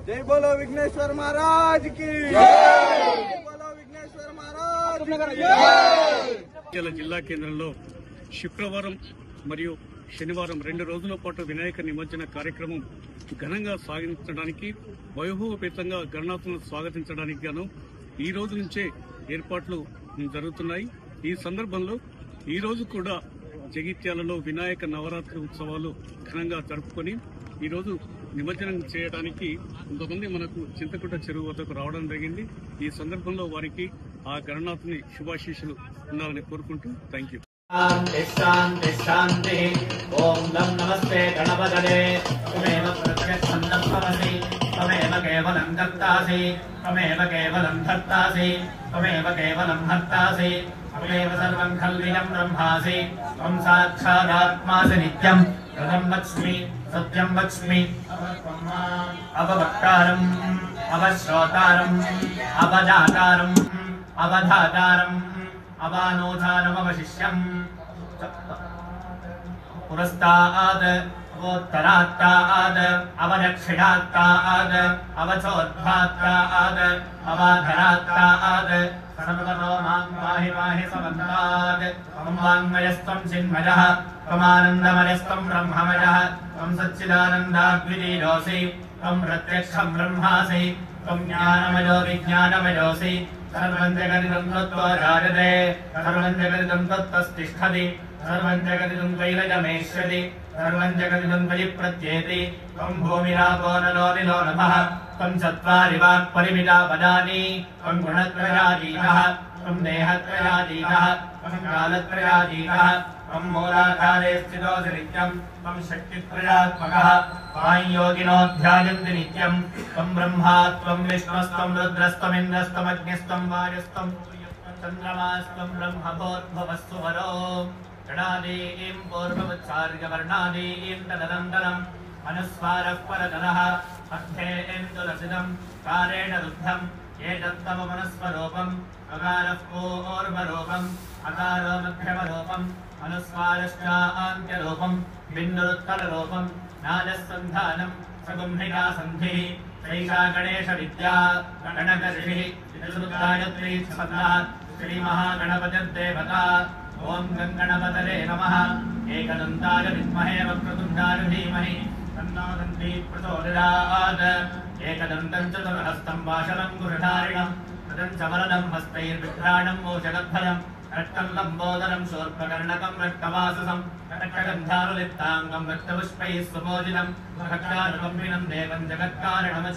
जय बोलो विघ्नेश्वर महाराज की जय बोलो विघ्नेश्वर महाराज జిల్లా కేంద్రంలో శుక్రవారం మరియు శనివారం 2 రోజుల పాటు వినాయక నిమజ్జన కార్యక్రమం ఘనంగా సాగించడానికి వైభవపేతంగా గణనాథులను స్వాగతించడానికి గాను ఈ రోజు నుంచే ఏర్పాట్లు జరుగుతున్నాయి। ఈ సందర్భంలో ఈ రోజు కూడా జగిత్యాలలో వినాయక నవరాత్రి ఉత్సవాలు ఘనంగా జరుపుకొని ఈ రోజు నిమజ్జనం చేయడానికి కొంతమంది మనకు చింతకుంట చెరువు వద్దకు రావడం జరిగింది। ఈ సందర్భంలో వారికి ఆ గణనాథుని శుభాశీస్సులు ఉండాలని కోరుకుంటూ థాంక్యూ। शांति शांति ओम नम नमस्ते गणपतये त्वमेव प्रत्यक्षं तमसि त्वमेव केवलं कर्तासि त्वमेव केवलं धर्तासि त्वमेव केवलं हर्तासि त्वमेव सर्वं खल्विदं ब्रह्मासि त्वं साक्षादात्मासि नित्यं रतं वक्ष्मि सत्यं वक्ष्मि अववक्तारम् अवश्रोतारम् अवजातारम् अवधातारम् अवानोधानमवशिष्यम् पुरस्तात् अवोत्तरात्तात् अवदक्षिणात्तात् अवचोद्धात्तात् अवाधरात्तात् सर्वतो मां पाहि पाहि समन्तात् त्वं वाङ्मयस्त्वं चिन्मयः त्वमानन्दमयस्त्वं ब्रह्ममयः त्वं सच्चिदानन्दाद्वितीयोऽसि त्वं प्रत्यक्षं ब्रह्मासि त्वं ज्ञानमयो विज्ञानमयोऽसि सर्वं जगदिदं तत्त्वा राजते सर्वं जगदिदं तत्त्वस्तिष्ठति सर्वं जगदिदं कैलजमेष्यति सर्वं जगदिदं त्वयि प्रत्येति त्वं भूमिरापो नलो निलो नभः त्वं चत्वारि वाक्परिमिता पदानि त्वं गुणत्रयातीतः त्वं देहत्रयातीतः त्वं कालत्रयातीतः त्वं मूलाधारे स्थितोऽसि नित्यं त्वं शक्तित्रयात्मकः त्वां योगिनो ध्यायन्ति नित्यं त्वं ब्रह्मा त्वं विष्णुस्त्वं रुद्रस्त्वमिन्द्रस्त्वमग्निस्त्वं वायुस्त्वं चन्द्रमास्त्वं ब्रह्मभूर्भुवस्सु वरो गणादीं पूर्वमुच्चार्यवर्णादीं तदनन्तरम् अनुस्वारः परतरः अर्थेन्दुलसितं कारेण रुद्धम् एतत्तममनस्वरूपम् अकारः पूर्वरूपम् अकारो मध्यमरूपम् अनुस्वारश्चान्त्यरूपम् बिन्दुरुत्तररूपम् नादस्सन्धानम् सगुम्भिका सन्धिः सैषा गणेशविद्या गणकर्षिः गायत्री छन्दः श्रीमहागणपतिर्देवता ॐ गङ्गणपतये नमः। एकदन्ताय विद्महे वक्रतुण्डाय धीमहि तन्नो दन्ती प्रचोदयात्। एकदन्तं चतुर्हस्तं वाशनं गुरुधारिणं तदं च वरदं हस्तैर्विभ्राणं मोचगद्भयं रक्तं लम्बोदरं शूर्पकर्णकं रक्तवाससं रक्तगन्धानुलिप्ताङ्गं रक्तपुष्पैः सुमोदितं भक्तानुकम्पिनं देवं जगत्कारणमस्य